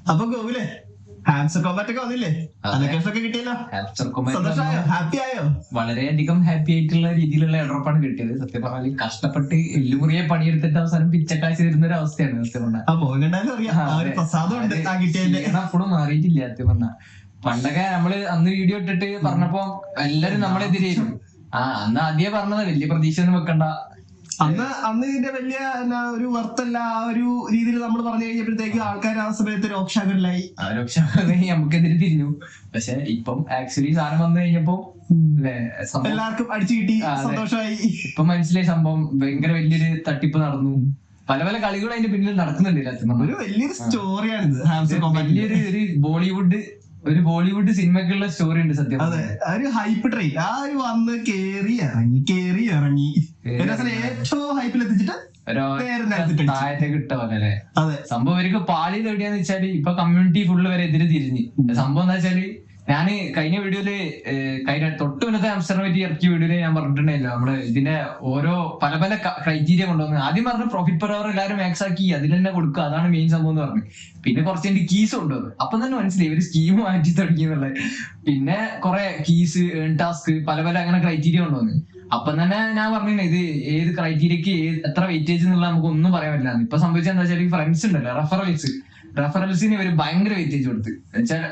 അപ്പൊ ഗോകുലേ ഹാൻസർ കോമ്പാറ്റ് ഒക്കെ വന്നില്ലേ? അലക്കേഷനൊക്കെ കിട്ടിയല്ലോ. ഹാപ്പി ആയോ? വളരെയധികം ഹാപ്പി ആയിട്ടുള്ള രീതിയിലുള്ള എയർഡ്രോപ്പാണ് കിട്ടിയത്. സത്യം പറഞ്ഞാൽ കഷ്ടപ്പെട്ട് എല്ലുമുറിയെ പണിയെടുത്തിട്ട് അവസാനം പിച്ചക്കാശ് തരുന്ന ഒരു അവസ്ഥയാണ് സത്യം പറഞ്ഞാൽ. അപ്പോഴും മാറിയിട്ടില്ല സത്യം പറഞ്ഞാൽ. പണ്ടൊക്കെ നമ്മള് അന്ന് വീഡിയോ ഇട്ടിട്ട് പറഞ്ഞപ്പോ എല്ലാരും നമ്മളെതിരെയായിരുന്നു. അന്ന് ആദ്യം പറഞ്ഞത് വലിയ പ്രതീക്ഷ ഒന്നും വെക്കണ്ട, അന്ന് ഇതിന്റെ വലിയ ഒരു വರ್ತല്ല ആ ഒരു രീതിയിൽ നമ്മൾ പറഞ്ഞു കഴിഞ്ഞപ്പോഴത്തേക്ക് ആൾക്കാർ ആ സമയത്ത് രോക്ഷാകരനായി നമുക്കെതിരെ തിരിഞ്ഞു. പക്ഷെ ഇപ്പം ആക്ച്വലി സാധനം വന്നു കഴിഞ്ഞപ്പോ എല്ലാവർക്കും അടിച്ചു കിട്ടി, സന്തോഷമായി. ഇപ്പൊ മനസ്സിലായി സംഭവം ഭയങ്കര വലിയൊരു തട്ടിപ്പ് നടന്നു. പല പല കളികളും അതിന്റെ പിന്നിൽ നടക്കുന്നുണ്ട്. ഒരു വലിയൊരു സ്റ്റോറിയാണിത്. വലിയൊരു ബോളിവുഡ് സിനിമക്കുള്ള സ്റ്റോറി ഉണ്ട് സത്യം. അതെ, ഒരു ഹൈപ്പ് ട്രെയിൻ ആ ഒരു വന്ന് കേറി ഇറങ്ങി ഏറ്റവും ഹൈപ്പിൽ എത്തിച്ചിട്ട് താഴത്തേക്ക് ഇട്ട പോലെ അല്ലെ സംഭവം. ഇവർക്ക് പാളി എവിടെയാന്ന് വെച്ചാല് ഇപ്പൊ കമ്മ്യൂണിറ്റി ഫുള്ള് വരെ എതിരെ തിരിഞ്ഞ്. സംഭവം എന്താ വെച്ചാല് ഞാന് കഴിഞ്ഞ വീഡിയോയില് തൊട്ട് മുന്നത്തെ ആംസ്റ്റർഡാം പറ്റി ഇറക്കിയ വീഡിയോയില് ഞാൻ പറഞ്ഞിട്ടുണ്ടായില്ലോ, നമ്മള് ഇതിന്റെ ഓരോ പല പല ക്രൈറ്റീരിയ കൊണ്ടുവന്ന്. ആദ്യം പറഞ്ഞു പ്രോഫിറ്റ് പെർ അവർ എല്ലാവരും മാക്സ് ആക്കി അതിൽ തന്നെ കൊടുക്കുക, അതാണ് മെയിൻ സംഭവം എന്ന് പറഞ്ഞു. പിന്നെ കുറച്ച് എന്റെ കീസ് കൊണ്ടുവന്നു. അപ്പൊ തന്നെ മനസ്സിലായി ഇവര് സ്കീം മാറ്റി തുടങ്ങി എന്നുള്ളത്. പിന്നെ കുറെ കീസ്, ഏൺ ടാസ്ക്, പല പല അങ്ങനെ ക്രൈറ്റീരിയ കൊണ്ടുവന്നു. അപ്പം തന്നെ ഞാൻ പറഞ്ഞു ഇത് ഏത് ക്രൈറ്റീരിയക്ക് എത്ര വെയിറ്റേജ് എന്നുള്ള നമുക്ക് ഒന്നും പറയാൻ പറ്റില്ല. ഇപ്പൊ സംഭവിച്ചത് എന്താ വെച്ചാൽ ഫ്രണ്ട്സ് ഉണ്ടല്ലോ, റെഫറൽസിന് ഇവര് ഭയങ്കര വെയിറ്റേജ് കൊടുത്ത്. വെച്ചാൽ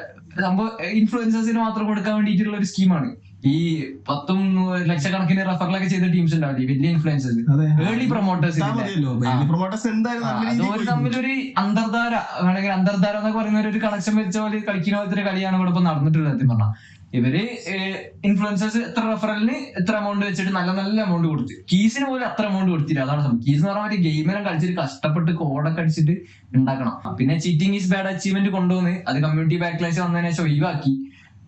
സംഭവം ഇൻഫ്ലുവൻസേഴ്സിന് മാത്രം കൊടുക്കാൻ വേണ്ടിയിട്ടുള്ള ഒരു സ്കീമാണ്. ഈ 10 ലക്ഷക്കണക്കിന് റെഫറലൊക്കെ ചെയ്ത ടീംസ് ഉണ്ടാവില്ലേ, വലിയ ഇൻഫ്ലുവൻസേഴ്സ്, ഏർലി പ്രൊമോട്ടേഴ്സ്. അതുപോലെ തമ്മിലൊരു അന്തർധാര വേണമെങ്കിൽ അന്തർധാര എന്നൊക്കെ പറയുന്ന ഒരു കണക്ഷൻ വെച്ച പോലെ കളിക്കുന്ന പോലത്തെ കളിയാണ് ഇവിടെ ഇപ്പൊ നടന്നിട്ടുള്ളത്. സത്യം പറഞ്ഞാൽ ഇവര് ഇൻഫ്ലുവൻസേഴ്സ് എത്ര റെഫറലിന് എത്ര എമൗണ്ട് വെച്ചിട്ട് നല്ല നല്ല എമൗണ്ട് കൊടുത്ത്, കീസിന് പോലും അത്ര എമൗണ്ട് കൊടുത്തില്ല. അതാണ് സംഭവം. കീസ് എന്ന് പറഞ്ഞാൽ ഗെയിമെല്ലാം കളിച്ചിട്ട് കഷ്ടപ്പെട്ട് കോഡൊക്കെ അടിച്ചിട്ട് ഉണ്ടാക്കണം. പിന്നെ ചീറ്റിംഗ് ഈസ് ബാഡ് അച്ചീവ്മെന്റ് കൊണ്ടുവന്ന് അത് കമ്മ്യൂണിറ്റി ബാക്ക്ലാഷ് വന്നതിന് ശേഷം ഒഴിവാക്കി.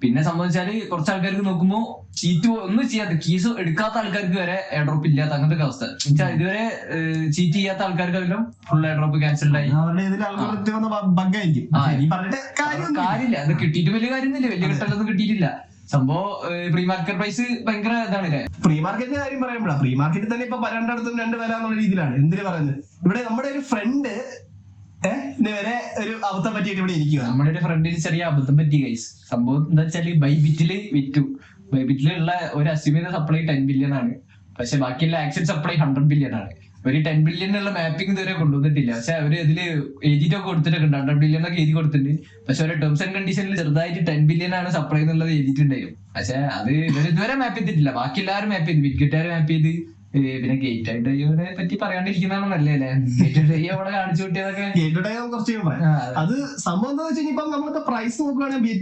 പിന്നെ സംബന്ധിച്ചാല് കുറച്ച് ആൾക്കാർക്ക് നോക്കുമ്പോൾ ചീറ്റ് ഒന്നും ചെയ്യാത്ത, കീസ് എടുക്കാത്ത ആൾക്കാർക്ക് വരെ എയർ ഡ്രോപ്പ് ഇല്ലാത്ത അങ്ങനത്തെ അവസ്ഥ. ഇതുവരെ ചീറ്റ് ചെയ്യാത്ത ആൾക്കാർക്കെല്ലാം ഫുൾ എയർ ഡ്രോപ്പ് ക്യാൻസൽഡ് ആയി. കാര്യമില്ല, അത് കിട്ടിയിട്ട് വലിയ കാര്യമൊന്നുമില്ല, വലിയ കിട്ടലൊന്നും കിട്ടിയിട്ടില്ല. സംഭവം പ്രീ മാർക്കറ്റ് പ്രൈസ് ഭയങ്കര ഇതാണ്. പ്രീ മാർക്കറ്റിന്റെ കാര്യം പറയുമ്പോഴാണ്, പ്രീ മാർക്കറ്റിൽ തന്നെ ഇപ്പൊ രണ്ടിടത്തും 2 വില എന്നുള്ള രീതിയിലാണ്. എന്തിനു പറയുന്നത്, ഇവിടെ നമ്മുടെ ഒരു ഫ്രണ്ട് വരെ ഒരു അബദ്ധം പറ്റിയിട്ട് ഇവിടെ ഇരിക്കുക. നമ്മുടെ ഒരു ഫ്രണ്ടിന് ചെറിയ അബദ്ധം പറ്റി ഗൈസ്. സംഭവം എന്താ വെച്ചാല് ബൈബിറ്റില് വിറ്റു. ബൈബിറ്റിലുള്ള ഒരു അസ്യൂം സപ്ലൈ 10 ബില്യൺ ആണ്. പക്ഷെ ബാക്കിയുള്ള ആക്ഷൻ സപ്ലൈ 100 ബില്യൺ ആണ്. ഒരു 10 ബില്യണുള്ള മാപ്പിംഗ് ഇതുവരെ കൊണ്ടുവന്നിട്ടില്ല. പക്ഷെ അവര് ഇതില് എഴുതിയിട്ടൊക്കെ കൊടുത്തിട്ടൊക്കെ 100 ബില്യൺ ഒക്കെ എഴുതി കൊടുത്തിട്ടുണ്ട്. പക്ഷെ ഒരു ടേംസ് ആൻഡ് കണ്ടീഷനിൽ ചെറുതായിട്ട് 10 ബില്യൺ ആണ് സപ്ലൈ എന്നുള്ളത് എഴുതിയിട്ടുണ്ടായിരുന്നു. പക്ഷെ അത് ഇതുവരെ മാപ്പ് ചെയ്തിട്ടില്ല. ബാക്കി എല്ലാവരും മാപ്പ് ചെയ്ത്, വിറ്റ്ഗെറ്റുകാർ മാപ്പ് ചെയ്ത്. പിന്നെ ഗേറ്റ് ഐഡിയെ പറ്റി പറയാണ്ടിരിക്കുന്നതാണ് നല്ലതല്ലേ. ഗേറ്റ് ഐ അവിടെ കാണിച്ചു കൂട്ടിയതൊക്കെ കുറച്ച് അത് സംഭവം എന്താ വെച്ചാൽ ഇപ്പൊ നമ്മളിപ്പോ പ്രൈസ് നോക്കുകയാണെങ്കിൽ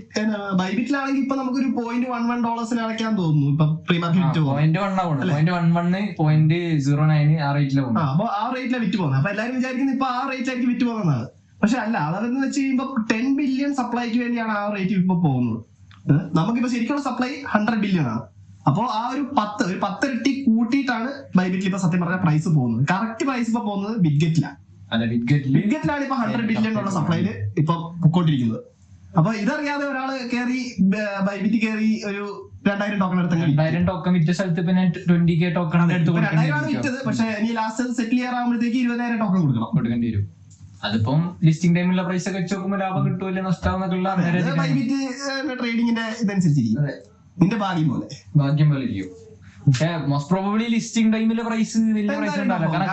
ബൈബിറ്റിലാണെങ്കിൽ ഇപ്പൊ നമുക്കൊരു $0.11 അടയ്ക്കാൻ തോന്നുന്നു. ഇപ്പൊ പ്രീ മാർക്കറ്റ് 0.09 ആ റേറ്റിലാണ് പോകുന്നത്. അപ്പൊ ആ റേറ്റിലാണ് വിറ്റ് പോകുന്നത്. അപ്പൊ എല്ലാവരും വിചാരിക്കുന്നത് ഇപ്പൊ ആ റേറ്റിലായിരിക്കും വിറ്റ് പോകുന്നതാണ്. പക്ഷെ അല്ല, അതെന്ന് വെച്ച് കഴിയുമ്പോ 10 ബില്യൺ സപ്ലൈക്ക് വേണ്ടിയാണ് ആ റേറ്റ് ഇപ്പൊ പോകുന്നത്. നമുക്കിപ്പോ ശരിക്കുള്ള സപ്ലൈ 100 ബില്യൺ ആണ്. അപ്പോ ആ ഒരു 10 ഇരട്ടി കൂട്ടിയിട്ടാണ് ബൈബിറ്റിൽ ഇപ്പൊ സത്യം പറഞ്ഞ പ്രൈസ് പോകുന്നത്. കറക്റ്റ് പ്രൈസ് ഇപ്പൊ പോകുന്നത് ബിറ്റ്ഗെറ്റിലാണ്. ബിറ്റ്ഗെറ്റിലാണ് ഇപ്പൊ 100 ബില്യൺ ഉള്ള സപ്ലൈയില് ഇപ്പൊ പൊക്കോണ്ടിരിക്കുന്നത്. അപ്പൊ ഇതറിയാതെ ഒരാള് കയറി ബൈബിറ്റ് കയറി ഒരു 2000 ടോക്കൺ എടുത്ത് 2000 ടോക്കൺ വിറ്റ സ്ഥലത്ത് പിന്നെ 20K ടോക്കൺ 2000 വിറ്റത്. പക്ഷെ ഇനി ലാസ്റ്റ് സെറ്റിൽ ചെയ്യാറാകുമ്പോഴത്തേക്ക് 20,000 ടോക്കൺ കൊടുക്കേണ്ടി വരും. അതിപ്പം ലിസ്റ്റിംഗ് ടൈമിലുള്ള പ്രൈസ് ഒക്കെ വെച്ച് നോക്കുമ്പോൾ ലാഭം കിട്ടുമല്ലോ നഷ്ടമാവുന്നൊക്കെയുള്ള ബൈബിറ്റ് ട്രേഡിങ്ങിന്റെ ഇതനുസരിച്ചിരിക്കും. നിന്റെ ഭാഗ്യം പോലെ ഇരിക്കും. പക്ഷെ മോസ്റ്റ് പ്രോബബ്ലി ലിസ്റ്റിംഗ് ടൈമിലെ പ്രൈസ് വലിയ പ്രൈസ് ഉണ്ടാവില്ല. കാരണം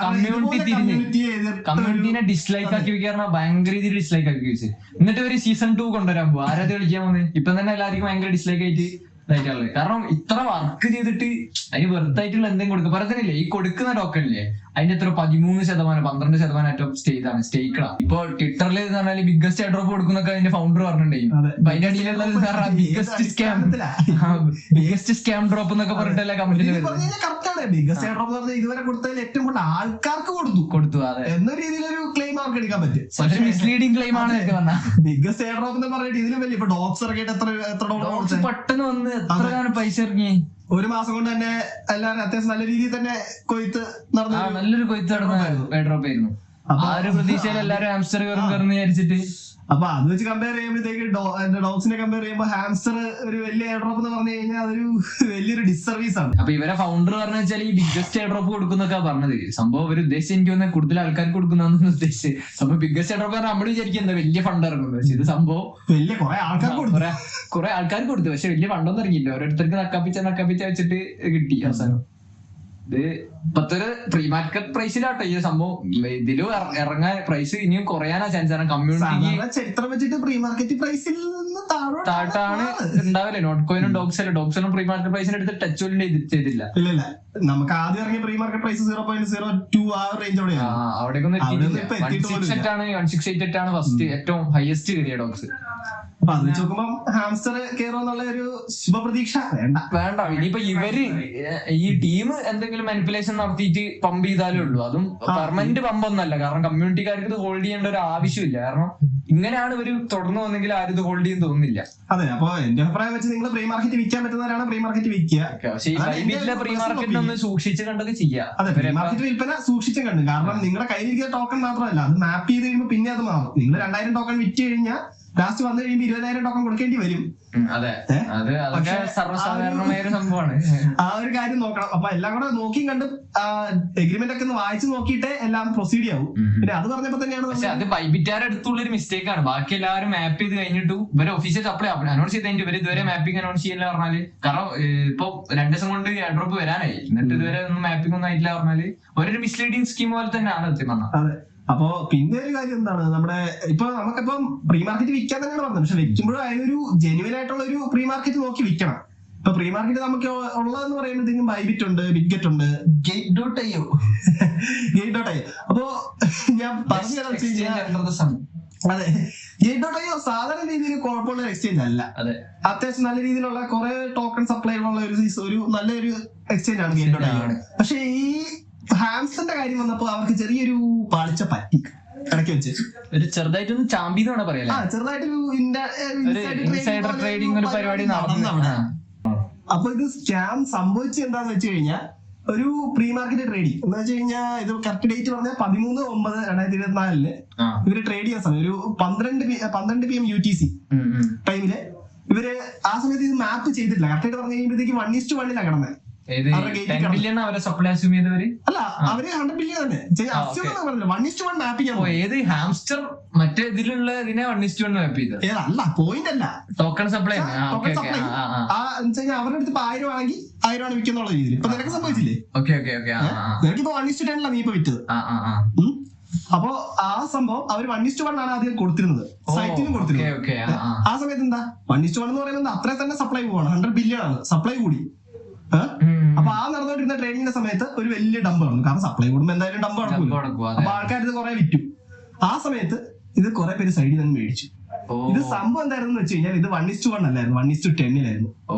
കമ്മ്യൂണിറ്റിനെ ഡിസ്ലൈക്ക് ആക്കി വെക്കാറ് ഭയങ്കര രീതിയിൽ ഡിസ്ലൈക്ക് ആക്കി വെച്ച് എന്നിട്ട് ഒരു സീസൺ 2 കൊണ്ടുവരാൻ പോകും. ആരാത് കളിക്കാൻ പോകുന്നത്? ഇപ്പൊ തന്നെ എല്ലാവർക്കും ഭയങ്കര ഡിസ്ലൈക്ക് ആയിട്ട് ഇതായിട്ടുള്ളത്. കാരണം ഇത്ര വർക്ക് ചെയ്തിട്ട് അതിന് വെറുതായിട്ടുള്ള എന്തെങ്കിലും കൊടുക്കുക പറയുന്നില്ലേ. ഈ കൊടുക്കുന്ന ടോക്കണില്ലേ അതിന്റെ എത്ര 13%, 12% സ്റ്റേക്കാണ് സ്റ്റേക്കാണ്. ഇപ്പൊ ട്വിറ്ററിൽ പറഞ്ഞാൽ ബിഗ്ഗസ്റ്റ് എയർ ഡ്രോപ്പ് കൊടുക്കുന്നൊക്കെ അതിന്റെ ഫൗണ്ടർ പറഞ്ഞിട്ടുണ്ടായി. അതിന്റെ അടിയിലുള്ളത് ബിഗ്ഗസ്റ്റ് സ്കാം ഡ്രോപ്പ് എന്നൊക്കെ പറഞ്ഞിട്ടല്ലേ കമന്റിൽ ബിഗ്ഗസ്റ്റ് എയർ ഡ്രോപ്പ് ഇതുവരെ കൊടുത്തതിൽ ഏറ്റവും കൂടുതൽ ആൾക്കാർക്ക് കൊടുത്തു അതെ എന്ന രീതിയിലൊരു ക്ലെയിം അവർക്ക് എടുക്കാൻ പറ്റും. പക്ഷേ മിസ്ലീഡിംഗ് ക്ലെയിം ആണ് ബിഗ്ഗസ്റ്റ് എയർ ഡ്രോപ്പ് എന്ന് പറഞ്ഞിട്ട് ഇതിലും വലിയ ഇപ്പൊ ഡോക്സ് ഇറക്കിയിട്ട് എത്ര ഡോളർ പെട്ടെന്ന് വന്ന് എത്രയാണ് പൈസ ഇറങ്ങി. ഒരു മാസം കൊണ്ട് തന്നെ എല്ലാവരും അത്യാവശ്യം നല്ല രീതിയിൽ തന്നെ കൊയ്ത്ത് നടന്നു. നല്ലൊരു കൊയ്ത്ത് നടന്ന എയർ ഡ്രോപ്പ് ആയിരുന്നു. ആ ഒരു പ്രതീക്ഷയിൽ എല്ലാവരും ഹാംസ്റ്റർ കയറും വിചാരിച്ചിട്ട് അപ്പൊ അത് വെച്ച് കമ്പയർ ചെയ്യുമ്പോഴത്തേക്ക് ഡോഗ്സിനെ കമ്പയർ ചെയ്യുമ്പോൾ ഹാംസ്റ്റർ ഒരു വലിയ എയർ ഡ്രോപ്പ് എന്ന് പറഞ്ഞു കഴിഞ്ഞാൽ അതൊരു വലിയൊരു ഡിസർവീസ് ആണ്. അപ്പൊ ഇവരെ ഫൗണ്ടർ പറഞ്ഞു വെച്ചാൽ ഈ ബിഗ്ഗസ്റ്റ് എയർ ഡ്രോപ്പ് കൊടുക്കുന്നൊക്കെ പറഞ്ഞത്. സംഭവം അവർ ഉദ്ദേശിച്ച് എനിക്ക് തോന്നുന്നത് കൂടുതൽ ആൾക്കാർക്ക് കൊടുക്കുന്നതെന്ന് ഉദ്ദേശിച്ച്. സംഭവം ബിഗ്ഗസ്റ്റ് എയർ ഡ്രോപ്പ് പറഞ്ഞാൽ നമ്മൾ വിചാരിക്കും എന്താ വലിയ ഫണ്ട് ഇറങ്ങുന്നത്. പക്ഷെ ഇത് സംഭവം വലിയ കുറെ ആൾക്കാർക്ക് കൊടുത്തു. പക്ഷെ വലിയ ഫണ്ടൊന്നും ഇറങ്ങിയില്ല. ഓരോരുത്തർക്ക് നക്കാപ്പിച്ച വെച്ചിട്ട് കിട്ടി അവസാനം. ഇത് ഇപ്പത്തൊരു പ്രീ മാർക്കറ്റ് പ്രൈസിലാട്ടോ ഈ സംഭവം. ഇതിലും ഇറങ്ങാൻ പ്രൈസ് ഇനിയും കുറയാനാ ചാൻസ് ആണ്. കമ്മ്യൂണിറ്റിക്ക് ചരിത്രം വെച്ചിട്ട് പ്രീ മാർക്കറ്റ് പ്രൈസിൽ താഴ്ത്താണ് ഉണ്ടാവില്ലേ. നോട്ട് കോയിനും ഡോഗ്സിനും പ്രീ മാർക്കറ്റ് പ്രൈസിന് എടുത്ത് ടച്ച് പോലും ചെയ്തില്ല. ഇല്ല നമുക്ക് ആദ്യം ഇറങ്ങിയ പ്രീ മാർക്കറ്റ് പ്രൈസ് 0.02 ആ റേഞ്ച് അവിടേക്കൊന്നും എത്തിയിട്ടില്ല. 168 ആണ് ഫസ്റ്റ് ഏറ്റവും ഹയസ്റ്റ് കയറിയ ഡോഗ്സ്. അപ്പൊ അത് വെച്ച് നോക്കുമ്പോ ഹാംസ്റ്റർ കയറുമെന്നുള്ള ഒരു ശുഭപ്രതീക്ഷ വേണ്ട. ഇനിയിപ്പോ ഇവര് ഈ ടീം എന്തെങ്കിലും മാനിപ്പുലേഷൻ നടത്തിയിട്ട് പമ്പ് ചെയ്താലേ ഉള്ളൂ. അതും പെർമനന്റ് പമ്പൊന്നല്ല. കാരണം കമ്മ്യൂണിറ്റിക്കാർക്ക് ഇത് ഹോൾഡ് ചെയ്യേണ്ട ഒരു ആവശ്യമില്ല. കാരണം ഇങ്ങനെയാണ് ഇവര് തുടർന്ന് വന്നെങ്കിൽ ആരും ഇത് ഹോൾഡ് ചെയ്യാൻ തോന്നുന്നില്ല. അതെ. അപ്പൊ എന്റെ അഭിപ്രായം വെച്ച് നിങ്ങൾ പ്രീ മാർക്കറ്റ് വിൽക്കാൻ പറ്റുന്നവരാണ് പ്രീ മാർക്കറ്റ് വിൽക്കുക. പക്ഷേ ഈ വൈബിറ്റിലെ പ്രീ മാർക്കറ്റ് ഒന്ന് സൂക്ഷിച്ച് കണ്ടൊക്കെ ചെയ്യാം. അതെ, പ്രീ മാർക്കറ്റ് വിൽപ്പന സൂക്ഷിച്ചും കണ്ടു. കാരണം നിങ്ങളുടെ കയ്യിലിരിക്കുന്ന ടോക്കൺ മാത്രമല്ല, അത് മാപ്പ് ചെയ്ത് കഴിയുമ്പോൾ പിന്നെ അത് മാറും. നിങ്ങൾ 2000 ടോക്കൺ വിറ്റ് കഴിഞ്ഞാൽ ലാസ്റ്റ് വന്നു കഴിയുമ്പോൾ 20,000 ടോക്കൺ കൊടുക്കേണ്ടി വരും. അതെ, അതൊക്കെ സർവ്വസാധാരണമായ ഒരു സംഭവമാണ്. ആ ഒരു കാര്യം നോക്കണം. അപ്പൊ എല്ലാം കൂടെ നോക്കിയും കണ്ട് എഗ്രിമെന്റ് ഒക്കെ ഒന്ന് വായിച്ചു നോക്കിയിട്ടേ എല്ലാം പ്രൊസീഡ് ആവും. പിന്നെ അത് പറഞ്ഞപ്പോ തന്നെയാണ്. പക്ഷെ അത് ബൈബിറ്റാരുടെ അടുത്തുള്ള ഒരു മിസ്റ്റേക്ക് ആണ്. ബാക്കി എല്ലാവരും മാപ്പ് ചെയ്ത് കഴിഞ്ഞിട്ടു ഇവരെ ഒഫീഷ്യൽ സപ്ലൈ അനൗൺസ് ചെയ്ത് കഴിഞ്ഞിട്ട് ഇവർ ഇതുവരെ മാപ്പിംഗ് അനൗൺസ് ചെയ്യില്ല പറഞ്ഞാല്. കാരണം ഇപ്പൊ 2 ദിവസം കൊണ്ട് എയർ ഡ്രോപ്പ് വരാനായി, എന്നിട്ട് ഇതുവരെ ഒന്നും മാപ്പിംഗ് ഒന്നും ആയിട്ടില്ല പറഞ്ഞാല് ഒരു മിസ്ലീഡിങ് സ്കീം പോലെ തന്നെയാണ് സത്യം പറഞ്ഞത്. അപ്പൊ പിന്നെ ഒരു കാര്യം എന്താണ്, നമ്മുടെ ഇപ്പൊ നമുക്കിപ്പം പ്രീ മാർക്കറ്റ് വിൽക്കാൻ തന്നെയാണ് പറഞ്ഞത്. പക്ഷെ വെക്കുമ്പോഴും അതിനൊരു ജെന്യുവൻ ആയിട്ടുള്ള ഒരു പ്രീ മാർക്കറ്റ് നോക്കി വിൽക്കണം. ഇപ്പൊ പ്രീ മാർക്കറ്റ് നമുക്ക് ഉള്ളതെന്ന് പറയുമ്പോഴത്തേക്കും ബൈബിറ്റ് ഉണ്ട്, ബിഗ്ഗറ്റ് ഉണ്ട്, Gate.io. അപ്പൊ ഞാൻ പറഞ്ഞു അതെ, Gate.io സാധാരണ രീതിയിൽ കുഴപ്പമുള്ള എക്സ്ചേഞ്ച് അല്ല. അത്യാവശ്യം നല്ല രീതിയിലുള്ള കുറെ ടോക്കൺ സപ്ലൈ ഉള്ള ഒരു നല്ലൊരു എക്സ്ചേഞ്ച് ആണ് Gate.io. പക്ഷെ ഈ ഹാംസ്റ്ററിന്റെ കാര്യം വന്നപ്പോ അവർക്ക് ചെറിയൊരു പാളിച്ച പറ്റി ഇടയ്ക്ക് വെച്ച്. ഒരു ചെറുതായിട്ടൊന്ന് ചാമ്പി എന്നാണ് പറയാ. ചെറുതായിട്ടൊരു ഇൻസൈഡർ ട്രേഡിംഗ് ഒരു പരിപാടി നടന്നു. അപ്പൊ ഇത് സ്കാം സംഭവിച്ചത് എന്താന്ന് വെച്ച് കഴിഞ്ഞാൽ ഒരു പ്രീ മാർക്കറ്റ് ട്രേഡിംഗ് എന്ന് വെച്ച് കഴിഞ്ഞാൽ ഇത് കറക്റ്റ് ഡേറ്റ് പറഞ്ഞാൽ 13/9/2024 ഇവര് ട്രേഡ് ചെയ്യാൻ സമയം ഒരു 12 PM UTC ടൈമില് ഇവര് ആ സമയത്ത് ഇത് മാപ്പ് ചെയ്തിട്ടില്ല. കറക്റ്റായിട്ട് പറഞ്ഞു കഴിയുമ്പോഴത്തേക്ക് 1:1 കിടന്നത്. അല്ല, അവര് 100 ബില്യൺ തന്നെ 1:1 മാപ്പിംഗ് ആണ്. ഏത് ഹാംസ്റ്റർ മറ്റേ ഇതിലുള്ള ഇതിനെ 1:1 മാപ്പ് ചെയ്തത് അല്ല, പോയിന്റ് അല്ല, ടോക്കൺ സപ്ലൈ. അവരുടെ അടുത്ത് 1000 ആണെങ്കിൽ 1000 ആണ് വിൽക്കുന്നുള്ള രീതിയിൽ. ഇപ്പൊ നിനക്ക് സംഭവിച്ചില്ലേ? നിനക്കിപ്പോ 1:10 നീ ഇപ്പൊ വിറ്റത്. അപ്പൊ ആ സംഭവം അവര് 1:1 ആണ് ആദ്യം കൊടുത്തിരുന്നത്, സൈറ്റിലും കൊടുത്തിരുന്നത്. ആ സമയത്ത് എന്താ 1:1 എന്ന് പറയുന്നത് അത്രയും തന്നെ സപ്ലൈ പോവാണ്. 100 ബില്യൺ ആണ് സപ്ലൈ കൂടി. അപ്പൊ ആ നടന്നുകൊണ്ടിരുന്ന ട്രേഡിങ്ങിന്റെ സമയത്ത് ഒരു വലിയ ഡംപ് നടന്നു. കാരണം സപ്ലൈ കൂടുമ്പോ എന്തായാലും ഡംപ് നടക്കും. അപ്പൊ ആൾക്കാർ ഇത് കുറെ വിറ്റു. ആ സമയത്ത് ഇത് കുറെ പേര് സൈഡിൽ നിന്ന് മേടിച്ചു. ഇത് സംഭവം എന്തായിരുന്നു വെച്ച് കഴിഞ്ഞാൽ ഇത് 1:1 അല്ലായിരുന്നു, 1:10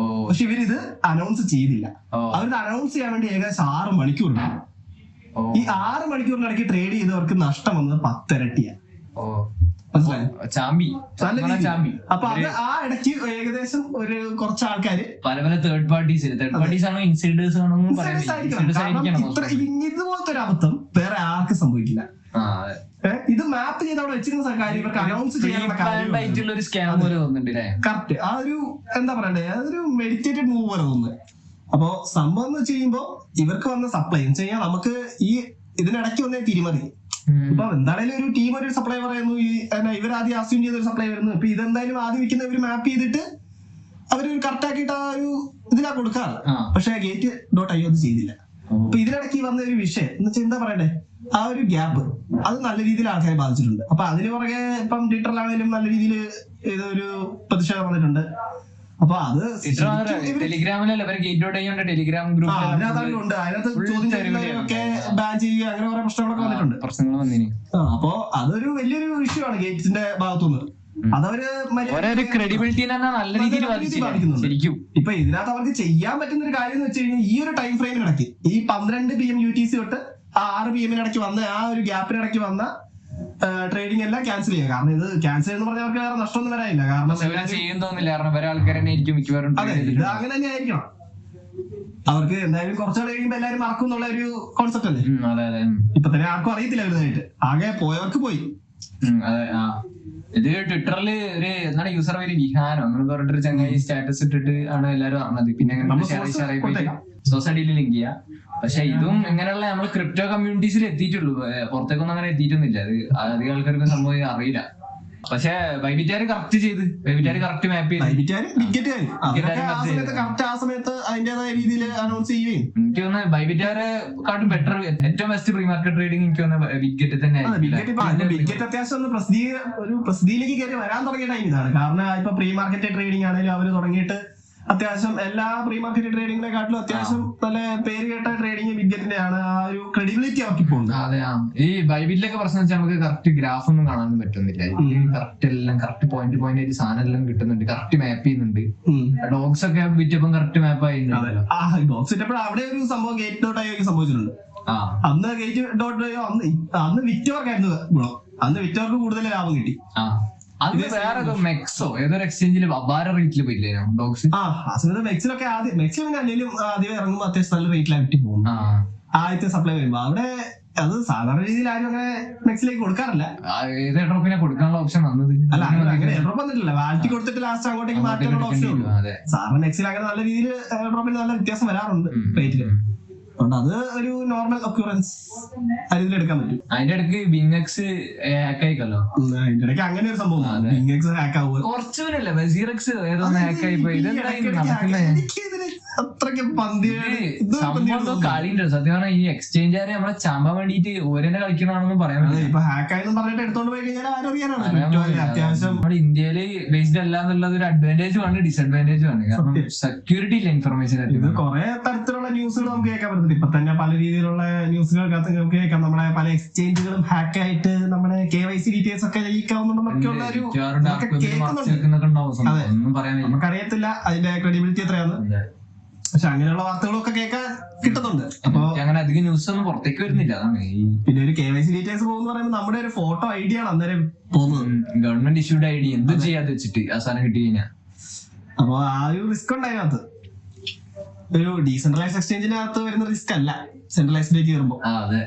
പക്ഷെ ഇവരിത് അനൗൺസ് ചെയ്തില്ല. അവരിത് അനൗൺസ് ചെയ്യാൻ വേണ്ടി ഏകദേശം 6 മണിക്കൂർ. ഈ 6 മണിക്കൂറിനിടയ്ക്ക് ട്രേഡ് ചെയ്തവർക്ക് നഷ്ടം വന്നത് 10 ഇരട്ടിയാണ്. അപ്പൊ അത് ആ ഇടയ്ക്ക് ഏകദേശം ഒരു കുറച്ച് ആൾക്കാര് പല തേർഡ് പാർട്ടീസ് ആണോ ഇൻസൈഡേഴ്സ് ആണോ ഇതുപോലത്തെ ഒരു അബദ്ധം വേറെ ആർക്കും സംഭവിക്കില്ല. ഇത് മാപ്പ് ചെയ്ത് അവിടെ വെച്ചിരുന്ന കാര്യം ഇവർക്ക് അനൗൺസ് ചെയ്യാനുള്ള ഒരു സ്കാം പോലെ തോന്നുന്നുണ്ട്. കറക്റ്റ് ആ ഒരു എന്താ പറയണ്ടേ, അതൊരു മെഡിറ്റേറ്റഡ് മൂവ് പോലെ തോന്നുന്നത്. അപ്പൊ സംഭവം എന്ന് വെച്ച് കഴിയുമ്പോ ഇവർക്ക് വന്ന സപ്ലൈ എന്ന് വെച്ച് കഴിഞ്ഞാൽ നമുക്ക് ഈ ഇതിനിടയ്ക്ക് വന്നേ തിരിമതി. ഇപ്പൊ എന്തായാലും ഒരു ടീം ഒരു സപ്ലൈ പറയുന്നു, ഇവരാദ്യം അസ്യൂം ചെയ്ത ഒരു സപ്ലൈ വരുന്നു. ഇപ്പൊ ഇതെന്തായാലും ആദ്യം വിൽക്കുന്ന ഇവര് മാപ്പ് ചെയ്തിട്ട് അവര് കറക്റ്റ് ആക്കിയിട്ട് ആ ഒരു ഇതിലാ കൊടുക്കാറ്. പക്ഷെ Gate.io അത് ചെയ്തില്ല. അപ്പൊ ഇതിനിടയ്ക്ക് വന്ന ഒരു വിഷയം എന്ന് വെച്ചാൽ എന്താ പറയണ്ടേ, ആ ഒരു ഗ്യാപ്പ് അത് നല്ല രീതിയിൽ ആൾക്കാരെ ബാധിച്ചിട്ടുണ്ട്. അപ്പൊ അതിന് പുറകെ ഇപ്പം ട്വിറ്ററിലാണെങ്കിലും നല്ല രീതിയിൽ ഇതൊരു പ്രതിഷേധം വന്നിട്ടുണ്ട്. അപ്പൊ അത് ടെലിഗ്രാമിലല്ല ടെലിഗ്രാം ഗ്രൂപ്പ് അതിനകത്തുണ്ട്. അതിനകത്ത് ചോദ്യം ചെയ്യുന്നവരൊക്കെ ബാൻ ചെയ്യുക, അങ്ങനെ കുറെ പ്രശ്നങ്ങൾ വന്നിന്. അപ്പൊ അതൊരു വലിയൊരു ഇഷ്യൂ ആണ് ഗേറ്റ്സിന്റെ ഭാഗത്തുനിന്ന്. അതവര് ക്രെഡിബിലിറ്റി നല്ല രീതിയിൽ ബാധിക്കുന്നുണ്ട്. ഇപ്പൊ ഇതിനകത്ത് അവർക്ക് ചെയ്യാൻ പറ്റുന്ന ഒരു കാര്യം എന്ന് വെച്ച് കഴിഞ്ഞാൽ ഈ ഒരു ടൈം ഫ്രെയിമിനിടയ്ക്ക് ഈ 12 PM UTC തൊട്ട് 6 PM വന്ന ആ ഒരു ഗ്യാപ്പിനിടയ്ക്ക് വന്ന ട്രേഡിംഗ് എല്ലാം ക്യാൻസൽ ചെയ്യുക. കാരണം ഇത് ക്യാൻസൽ എന്ന് പറഞ്ഞാൽ അവർക്ക് വേറെ നഷ്ടമൊന്നും വരാനില്ല. കാരണം ഇത് അങ്ങനെ തന്നെ ആയിരിക്കണം. അവർക്ക് എന്തായാലും കുറച്ചുകൂടെ കഴിയുമ്പോ എല്ലാവരും മറക്കും എന്നുള്ള ഒരു കോൺസെപ്റ്റ് അല്ലേ. ഇപ്പൊ തന്നെ ആർക്കും അറിയത്തില്ല വലുതായിട്ട്. ആകെ പോയവർക്ക് പോയി. ഇത് ട്വിറ്ററിൽ ഒരു എന്താണ് യൂസർ പേര് വിഹാനോ അങ്ങനെ പറഞ്ഞിട്ടൊരു ചങ്ങായി സ്റ്റാറ്റസ് ഇട്ടിട്ട് ആണ് എല്ലാരും അറിഞ്ഞത്. പിന്നെ സൊസൈറ്റിയിൽ ലിങ്ക് ചെയ്യാം. പക്ഷെ ഇതും ഇങ്ങനെയുള്ള നമ്മള് ക്രിപ്റ്റോ കമ്മ്യൂണിറ്റീസിൽ എത്തിയിട്ടുള്ളൂ, പുറത്തേക്കൊന്നും അങ്ങനെ എത്തിയിട്ടൊന്നുമില്ല. അത് അധികം ആൾക്കാർക്ക് സംഭവം അറിയില്ല. പക്ഷെ ബൈബിറ്റാര് കറക്റ്റ് ചെയ്ത്, ബൈബിറ്റാര് കറക്റ്റ് മാപ്പ് ചെയ്ത് ആ സമയത്ത് അതിന്റേതായ രീതിയിൽ അനൗൺസ് ചെയ്യുകയും എനിക്ക് തോന്നുന്നു ബൈബിറ്റാരെ കാട്ടും ബെറ്റർ, ഏറ്റവും ബെസ്റ്റ് പ്രീ മാർക്കറ്റ് ട്രേഡിംഗ് എനിക്ക് തോന്നുന്നു ബിഗ്ഗറ്റ് തന്നെ. ബിഗ്ഗറ്റ് അത്യാവശ്യം ഒരു പ്രസിദ്ധിയിലേക്ക് കയറി വരാൻ തുടങ്ങിയ ടൈം ഇതാണ്. കാരണം ഇപ്പൊ പ്രീ മാർക്കറ്റ് ട്രേഡിംഗ് ആണെങ്കിലും അവര് തുടങ്ങിയിട്ട് അത്യാവശ്യം എല്ലാ പ്രീ മാർക്കറ്റ് ട്രേഡിങ്ങിനെക്കാട്ടിലും അത്യാവശ്യം നല്ല പേര് കേട്ട ട്രേഡിംഗ് ബിഗ്ഗറ്റിന്റെ ആണ്. ആ ഒരു ക്രെഡിബിലിറ്റി അവർക്ക് പോകുന്നത്. അതെ, ഈ ബൈബിറ്റിലൊക്കെ പ്രശ്നം വെച്ചാൽ നമുക്ക് കറക്റ്റ് ഗ്രാഫ് ഒന്നും കാണാനും പറ്റുന്നില്ല. കറക്റ്റ് എല്ലാം കറക്റ്റ് പോയിന്റ് പോയിന്റ് ആയിട്ട് സാധനം എല്ലാം കിട്ടുന്നുണ്ട്, കറക്റ്റ് മാപ്പ് ചെയ്യുന്നുണ്ട്. ഡോഗ്സ് ഒക്കെ വിറ്റപ്പം കറക്റ്റ് മാപ്പ് ആയിരുന്നു. ഡോഗ്സ് വിറ്റപ്പോൾ അവിടെ ഒരു സംഭവം ഗേറ്റ് ഡോട്ട് ആയി സംഭവിച്ചിട്ടുണ്ട്. അന്ന് ഗേറ്റ് ഡോട്ട് അന്ന് വിറ്റവർക്കായിരുന്നു ഗുണം. അന്ന് വിറ്റവർക്ക് കൂടുതൽ ലാഭം കിട്ടി. അത് വേറെ മെക്സോ ഏതൊരു എക്സ്ചേഞ്ചിൽ അപാര റേറ്റിൽ പോയില്ലേ ഡോഗ്സ്? ആ സമയത്ത് മെക്സിലൊക്കെ മെക്സിൽ പിന്നെ അല്ലെങ്കിലും ആദ്യം ഇറങ്ങുമ്പോൾ അത്യാവശ്യം നല്ല റേറ്റിലാണ് വിറ്റ് പോകും. ആദ്യത്തെ സപ്ലൈ വരുമ്പോ അവിടെ അത് സാധാരണ രീതിയിൽ ആരും അങ്ങനെ മെക്സിലേക്ക് കൊടുക്കാറില്ല. ഏത് എഡ്രോപ്പിനെ കൊടുക്കാനുള്ള ഓപ്ഷൻ വന്നത്? അല്ല അങ്ങനെ എഡ്രോപ്പ് വന്നിട്ടില്ല, വാലിറ്റി കൊടുത്തിട്ട് ലാസ്റ്റ് അങ്ങോട്ടേക്ക് മാറ്റാനുള്ള ഓപ്ഷൻ ഉള്ളൂ. സാധാരണ മെക്സിൽ അങ്ങനെ നല്ല രീതിയിൽ എഡ്രോപ്പിന് നല്ല വ്യത്യാസം വരാറുണ്ട് റേറ്റില്. അതുകൊണ്ട് അത് ഒരു നോർമൽ ഒക്യൂറൻസ് അതിൽ എടുക്കാൻ പറ്റും. അതിന്റെ ഇടയ്ക്ക് ബിങ്എക്സ് ഹാക്ക് ആയിക്കല്ലോ. അതിന്റെ ഇടയ്ക്ക് അങ്ങനെ ഒരു സംഭവം ബിങ്എക്സ് ഹാക്ക് ആവുക. കുറച്ചുകൂരല്ലേ ബസീറക്സ് ഏതൊന്ന് ഹാക്ക് ആയി പോയി. അത്രയ്ക്ക് കളിയുണ്ട് സത്യം പറഞ്ഞാൽ. ഈ എക്സ്ചേഞ്ചുകാരെ നമ്മളെ ചാമ്പാൻ വേണ്ടിട്ട് ഓരെന്നെ കളിക്കണമെന്ന് പറയാൻ പറ്റില്ല. ഇപ്പൊ ഹാക്കായെന്ന് പറഞ്ഞിട്ട് എടുത്തോണ്ട് പോയി കഴിഞ്ഞാൽ അത്യാവശ്യം നമ്മുടെ ഇന്ത്യയില് ബേസ്ഡ് അല്ല എന്നുള്ളത് ഒരു അഡ്വാൻറ്റേജും ആണ് ഡിസഡ്വാൻറ്റേജും ആണ്. കാരണം സെക്യൂരിറ്റി ഇല്ല ഇൻഫർമേഷൻ. ഇത് കുറെ തരത്തിലുള്ള ന്യൂസുകൾ നമുക്ക് കേൾക്കാൻ പറ്റുന്നുണ്ട്. ഇപ്പൊ തന്നെ പല രീതിയിലുള്ള ന്യൂസുകൾക്കകത്ത് നമുക്ക് കേൾക്കാം. നമ്മുടെ പല എക്സ്ചേഞ്ചുകളും ഹാക്ക് ആയിട്ട് നമ്മുടെ KYC ഡീറ്റെയിൽസ് ഒക്കെ ലീക്കാവുന്നുണ്ടെന്നൊക്കെയുള്ള ഒരു നമുക്കറിയത്തില്ല അതിന്റെ ക്രെഡിബിലിറ്റി എത്രയാന്ന്. പക്ഷെ അങ്ങനെയുള്ള വാർത്തകളൊക്കെ കേൾക്കാൻ കിട്ടുന്നുണ്ട്. അപ്പൊ അങ്ങനെ അധികം ന്യൂസ് ഒന്നും പുറത്തേക്ക് വരുന്നില്ല. പിന്നെ ഒരു KYC ഡീറ്റെയിൽസ് പോകുന്ന പറയുമ്പോൾ നമ്മുടെ ഒരു ഫോട്ടോ ID ആണ് അന്നേരം പോകുന്നത്. ഗവൺമെന്റ് ഇഷ്യൂഡ് ID എന്ത് ചെയ്യാതെ വെച്ചിട്ട് അവസാനം കിട്ടി കഴിഞ്ഞാൽ. അപ്പൊ ആ ഒരു റിസ്ക് ഉണ്ട് അതിനകത്ത്. ഒരു ഡീസെൻട്രലൈസ്ഡ് എക്സ്ചേഞ്ചിനകത്ത് വരുന്ന റിസ്ക് അല്ല സെൻട്രലൈസ്ഡിലേക്ക് കയറുമ്പോ. അതെ.